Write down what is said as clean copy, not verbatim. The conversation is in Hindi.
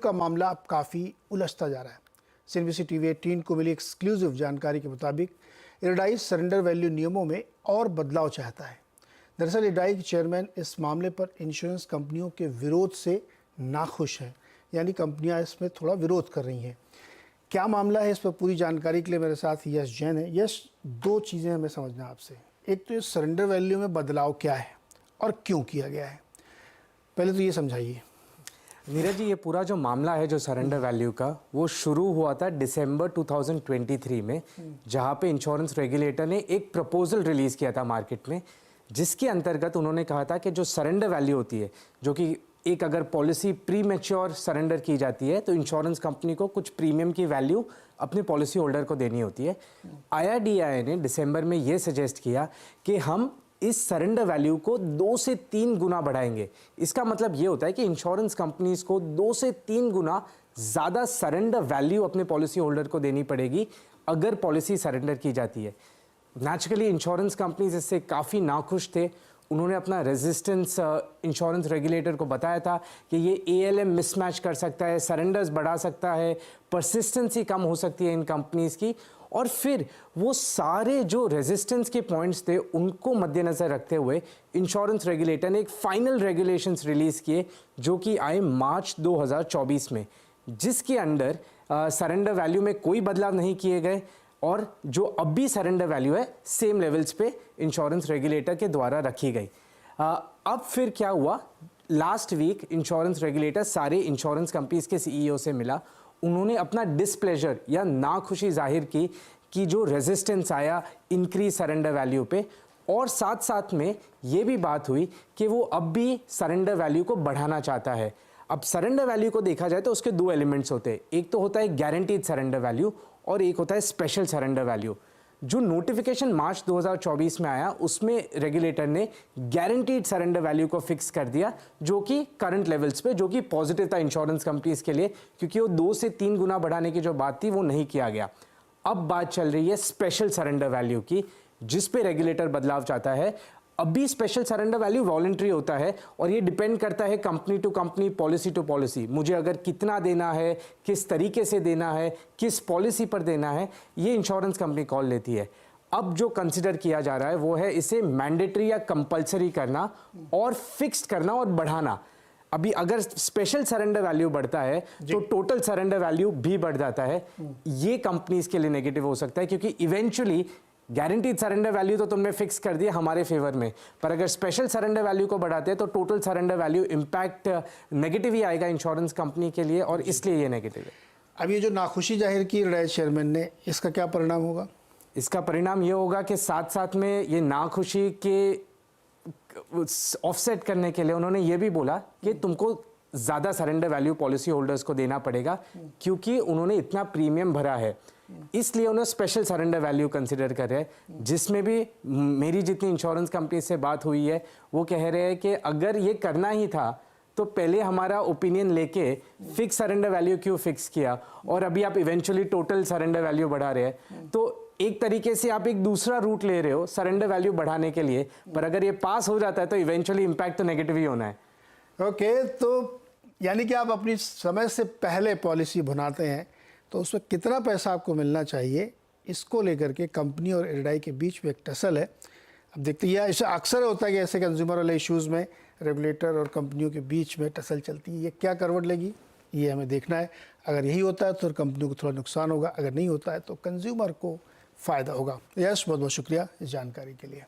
का मामला अब काफ़ी उलझता जा रहा है। CNBC TV 18 को मिली एक्सक्लूसिव जानकारी के मुताबिक इरडाई सरेंडर वैल्यू नियमों में और बदलाव चाहता है। दरअसल इरडाई के चेयरमैन इस मामले पर इंश्योरेंस कंपनियों के विरोध से नाखुश हैं, यानी कंपनियां इसमें थोड़ा विरोध कर रही हैं। क्या मामला है, इस पर पूरी जानकारी के लिए मेरे साथ यश जैन है। यश, दो चीज़ें हमें समझना आपसे। एक तो ये सरेंडर वैल्यू में बदलाव क्या है और क्यों किया गया है, पहले तो ये समझाइए। नीरज जी, ये पूरा जो मामला है जो सरेंडर वैल्यू का, वो शुरू हुआ था दिसंबर 2023 में, जहां पे इंश्योरेंस रेगुलेटर ने एक प्रपोजल रिलीज़ किया था मार्केट में, जिसके अंतर्गत उन्होंने कहा था कि जो सरेंडर वैल्यू होती है, जो कि एक अगर पॉलिसी प्री मैच्योर सरेंडर की जाती है तो इंश्योरेंस कंपनी को कुछ प्रीमियम की वैल्यू अपने पॉलिसी होल्डर को देनी होती है। IRDAI ने दिसंबर में ये सजेस्ट किया कि हम इस सरेंडर वैल्यू को 2 से 3 गुना बढ़ाएंगे। इसका मतलब ये होता है कि इंश्योरेंस कंपनीज को 2 से 3 गुना ज़्यादा सरेंडर वैल्यू अपने पॉलिसी होल्डर को देनी पड़ेगी अगर पॉलिसी सरेंडर की जाती है। नेचुरली इंश्योरेंस कंपनीज इससे काफ़ी नाखुश थे। उन्होंने अपना रेजिस्टेंस इंश्योरेंस रेगुलेटर को बताया था कि ये ALM मिसमैच कर सकता है, सरेंडर्स बढ़ा सकता है, परसिस्टेंसी कम हो सकती है इन कंपनीज की। और फिर वो सारे जो रेजिस्टेंस के पॉइंट्स थे उनको मद्देनज़र रखते हुए इंश्योरेंस रेगुलेटर ने एक फाइनल रेगुलेशंस रिलीज़ किए जो कि आए मार्च 2024 में, जिसके अंडर सरेंडर वैल्यू में कोई बदलाव नहीं किए गए और जो अब भी सरेंडर वैल्यू है सेम लेवल्स पे इंश्योरेंस रेगुलेटर के द्वारा रखी गई। अब फिर क्या हुआ, लास्ट वीक इंश्योरेंस रेगुलेटर सारे इंश्योरेंस कंपनीज के CEO से मिला। उन्होंने अपना डिसप्लेजर या नाखुशी जाहिर की कि जो रेजिस्टेंस आया इंक्रीज सरेंडर वैल्यू पे, और साथ साथ में ये भी बात हुई कि वो अब भी सरेंडर वैल्यू को बढ़ाना चाहता है। अब सरेंडर वैल्यू को देखा जाए तो उसके दो एलिमेंट्स होते हैं, एक तो होता है गारंटीड सरेंडर वैल्यू और एक होता है स्पेशल सरेंडर वैल्यू। जो नोटिफिकेशन मार्च 2024 में आया उसमें रेगुलेटर ने गारंटीड सरेंडर वैल्यू को फिक्स कर दिया, जो कि करंट लेवल्स पे, जो कि पॉजिटिव था इंश्योरेंस कंपनीज के लिए, क्योंकि वो 2 से 3 गुना बढ़ाने की जो बात थी वो नहीं किया गया। अब बात चल रही है स्पेशल सरेंडर वैल्यू की, जिस पे रेगुलेटर बदलाव चाहता है। अभी स्पेशल सरेंडर वैल्यू वॉलंटरी होता है और ये डिपेंड करता है company to company, policy to policy. मुझे अगर कितना देना है, किस तरीके से देना है, किस पॉलिसी पर देना है, ये इंश्योरेंस कंपनी कॉल लेती है। अब जो कंसिडर किया जा रहा है वो है इसे मैंडेटरी या कंपल्सरी करना और फिक्स्ड करना और बढ़ाना। अभी अगर स्पेशल सरेंडर वैल्यू बढ़ता है तो टोटल सरेंडर वैल्यू भी बढ़ जाता है। ये कंपनीज के लिए नेगेटिव हो सकता है, क्योंकि इवेंचुअली गारंटीड सरेंडर वैल्यू तो तुमने फिक्स कर दिया हमारे फेवर में, पर अगर स्पेशल सरेंडर वैल्यू को बढ़ाते हैं तो total surrender value impact negative ही आएगा इंश्योरेंस कंपनी के लिए, और इसलिए ये नेगेटिव है। अब ये जो नाखुशी जाहिर की इरडाई चेयरमैन ने, इसका क्या परिणाम होगा? इसका परिणाम ये होगा कि साथ साथ में ये नाखुशी के ऑफसेट करने के लिए उन्होंने ये भी बोला कि तुमको ज़्यादा सरेंडर वैल्यू पॉलिसी होल्डर्स को देना पड़ेगा, क्योंकि उन्होंने इतना प्रीमियम भरा है, इसलिए उन्हें स्पेशल सरेंडर वैल्यू कंसिडर कर रहे हैं। जिसमें भी मेरी जितनी इंश्योरेंस कंपनी से बात हुई है वो कह रहे हैं कि अगर ये करना ही था तो पहले हमारा ओपिनियन लेके फिक्स सरेंडर वैल्यू क्यों फिक्स किया, और अभी आप इवेंचुअली टोटल सरेंडर वैल्यू बढ़ा रहे हैं। तो एक तरीके से आप एक दूसरा रूट ले रहे हो सरेंडर वैल्यू बढ़ाने के लिए, पर अगर ये पास हो जाता है तो इवेंचुअली इम्पैक्ट तो नेगेटिव ही होना है। ओके, तो यानी कि आप अपनी समय से पहले पॉलिसी बनाते हैं तो उसमें कितना पैसा आपको मिलना चाहिए, इसको लेकर के कंपनी और इरडाई के बीच में एक टसल है। अब देखते हैं, ऐसा अक्सर होता है कि ऐसे कंज्यूमर वाले इश्यूज़ में रेगुलेटर और कंपनियों के बीच में टसल चलती है। ये क्या करवट लेगी, ये हमें देखना है। अगर यही होता है तो कंपनी को थोड़ा नुकसान होगा, अगर नहीं होता है तो कंज्यूमर को फ़ायदा होगा। यश, बहुत बहुत शुक्रिया इस जानकारी के लिए।